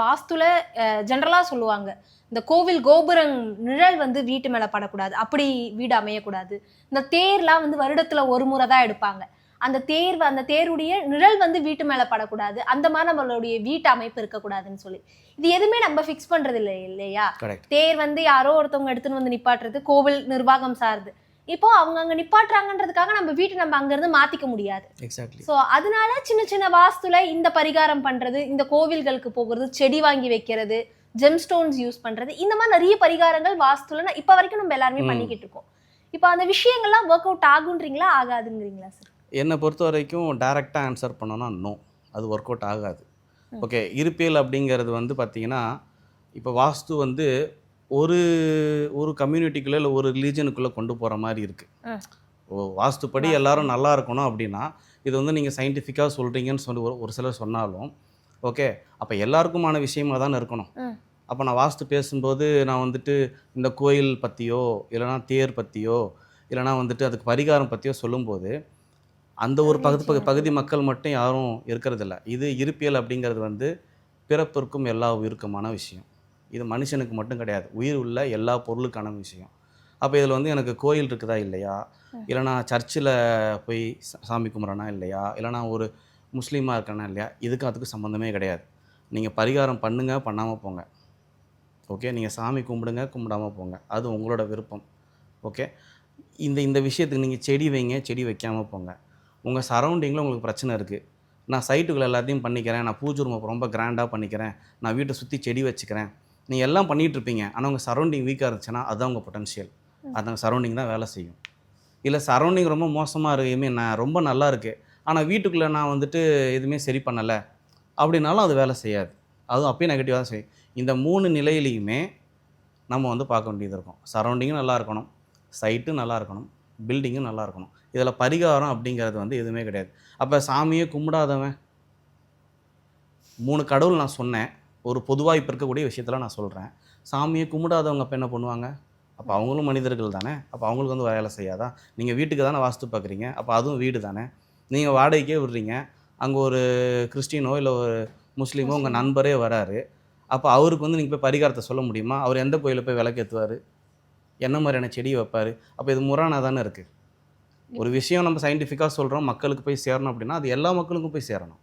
வாஸ்துல ஜென்ரலா சொல்லுவாங்க, இந்த கோவில் கோபுரம் நிழல் வந்து வீட்டு மேல படக்கூடாது, அப்படி வீடு அமையக்கூடாது. இந்த தேர்லாம் வந்து வருடத்துல ஒரு முறை தான் எடுப்பாங்க. அந்த தேருடைய நிழல் வந்து வீட்டு மேல படக்கூடாது, அந்த மாதிரி நம்மளுடைய வீட்டு அமைப்பு இருக்கக்கூடாதுன்னு சொல்லி. இது எதுவுமே நம்ம ஃபிக்ஸ் பண்றது இல்லை இல்லையா? தேர் வந்து யாரோ ஒருத்தவங்க எடுத்துன்னு வந்து நிப்பாட்டுறது கோவில் நிர்வாகம் சார்ந்து. இப்போ அவங்க அங்க நிப்பாட்டுறாங்கன்றதுக்காக நம்ம வீட்டை நம்ம அங்க இருந்து மாத்திக்க முடியாது. சோ அதனால சின்ன சின்ன வாஸ்துல இந்த பரிகாரம் பண்றது, இந்த கோவில்களுக்கு போகிறது, செடி வாங்கி வைக்கிறது, ஜெம் ஸ்டோன்ஸ் யூஸ் பண்றது, இந்த மாதிரி நிறைய பரிகாரங்கள் வாஸ்துல இப்ப வரைக்கும் நம்ம எல்லாருமே பண்ணிக்கிட்டு இருக்கோம். இப்போ அந்த விஷயங்கள்லாம் ஒர்க் அவுட் ஆகுன்றீங்களா ஆகாதுங்கிறீங்களா சார்? என்னை பொறுத்த வரைக்கும் டைரெக்டாக ஆன்சர் பண்ணோன்னா நோ, அது ஒர்க் அவுட் ஆகாது. ஓகே, இருப்பியல் அப்படிங்கிறது வந்து பார்த்தீங்கன்னா, இப்போ வாஸ்து வந்து ஒரு ஒரு கம்யூனிட்டிக்குள்ளே இல்லை ஒரு ரிலீஜனுக்குள்ளே கொண்டு போகிற மாதிரி இருக்குது. வாஸ்துப்படி எல்லாரும் நல்லா இருக்கணும் அப்படின்னா, இது வந்து நீங்கள் சயின்டிஃபிக்காக சொல்கிறீங்கன்னு சொல்லி ஒரு சிலர் சொன்னாலும், ஓகே அப்போ எல்லாருக்குமான விஷயமா தானே இருக்கணும். அப்போ நான் வாஸ்து பேசும்போது நான் வந்துட்டு இந்த கோயில் பற்றியோ இல்லைனா தேர் பற்றியோ இல்லைனா வந்துட்டு அதுக்கு பரிகாரம் பற்றியோ சொல்லும்போது அந்த ஒரு பகுதி மக்கள் மட்டும் யாரும் இருக்கிறதில்ல. இது இருப்பியல் அப்படிங்கிறது வந்து பிறப்பிற்கும் எல்லா உயிருக்குமான விஷயம். இது மனுஷனுக்கு மட்டும் கிடையாது, உயிர் உள்ள எல்லா பொருளுக்கான விஷயம். அப்போ இதில் வந்து எனக்கு கோயில் இருக்குதா இல்லையா, இல்லைனா சர்ச்சில் போய் சாமி கும்பிட்றேனா இல்லையா, இல்லைனா ஒரு முஸ்லீமாக இருக்கேனா இல்லையா, இதுக்கு அதுக்கு சம்மந்தமே கிடையாது. நீங்கள் பரிகாரம் பண்ணுங்கள், பண்ணாமல் போங்க. ஓகே, நீங்கள் சாமி கும்பிடுங்க, கும்பிடாமல் போங்க, அது உங்களோட விருப்பம். ஓகே, இந்த விஷயத்துக்கு நீங்கள் செடி வைங்க, செடி வைக்காமல் போங்க. உங்கள் சரௌண்டிங்கில் உங்களுக்கு பிரச்சனை இருக்குது, நான் சைட்டுக்குள்ள எல்லாத்தையும் பண்ணிக்கிறேன், நான் பூஜை ரூமை ரொம்ப கிராண்டாக பண்ணிக்கிறேன், நான் வீட்டை சுற்றி செடி வச்சுக்கிறேன், நீங்கள் எல்லாம் பண்ணிகிட்ருப்பீங்க. ஆனால் உங்கள் சரௌண்டிங் வீக்காக இருந்துச்சுன்னா அதுதான் உங்கள் பொட்டன்ஷியல். அதுதான் சரௌண்டிங் தான் வேலை செய்யும். இல்லை சரௌண்டிங் ரொம்ப மோசமாக இருக்குமே, நான் ரொம்ப நல்லா இருக்குது ஆனால் வீட்டுக்குள்ளே நான் வந்துட்டு எதுவுமே சரி பண்ணலை அப்படின்னாலும் அது வேலை செய்யாது, அதுவும் அப்பயும் நெகட்டிவாக தான் செய்யும். இந்த 3 நிலையிலையுமே நம்ம வந்து பார்க்க வேண்டியது இருக்கும். சரௌண்டிங்கும் நல்லா இருக்கணும், சைட்டும் நல்லா இருக்கணும், பில்டிங்கும் நல்லா இருக்கணும். இதில் பரிகாரம் அப்படிங்கிறது வந்து எதுவுமே கிடையாது. அப்போ சாமியே கும்பிடாதவன், 3 கடவுள் நான் சொன்னேன், ஒரு பொதுவாக இப்போ இருக்கக்கூடிய விஷயத்தில் நான் சொல்கிறேன். சாமியை கும்பிடாதவங்க அப்போ என்ன பண்ணுவாங்க? அப்போ அவங்களும் மனிதர்கள் தானே, அப்போ அவங்களுக்கு வந்து வேலை செய்யாதா? நீங்கள் வீட்டுக்கு தானே வாஸ்து பார்க்குறீங்க, அப்போ அதுவும் வீடு தானே. நீங்கள் வாடகைக்கே விடுறீங்க, அங்கே ஒரு கிறிஸ்டினோ இல்லை ஒரு முஸ்லீமோ உங்கள் நண்பரே வராரு, அப்போ அவருக்கு வந்து நீங்கள் போய் பரிகாரத்தை சொல்ல முடியுமா? அவர் எந்த கோயிலில் போய் விளக்கேற்றுவார், என்ன மாதிரியான செடியை வைப்பார்? அப்போ இது முரணாக தானே இருக்குது. ஒரு விஷயம் நம்ம சயின்டிஃபிக்காக சொல்கிறோம், மக்களுக்கு போய் சேரணும் அப்படின்னா அது எல்லா மக்களுக்கும் போய் சேரணும்.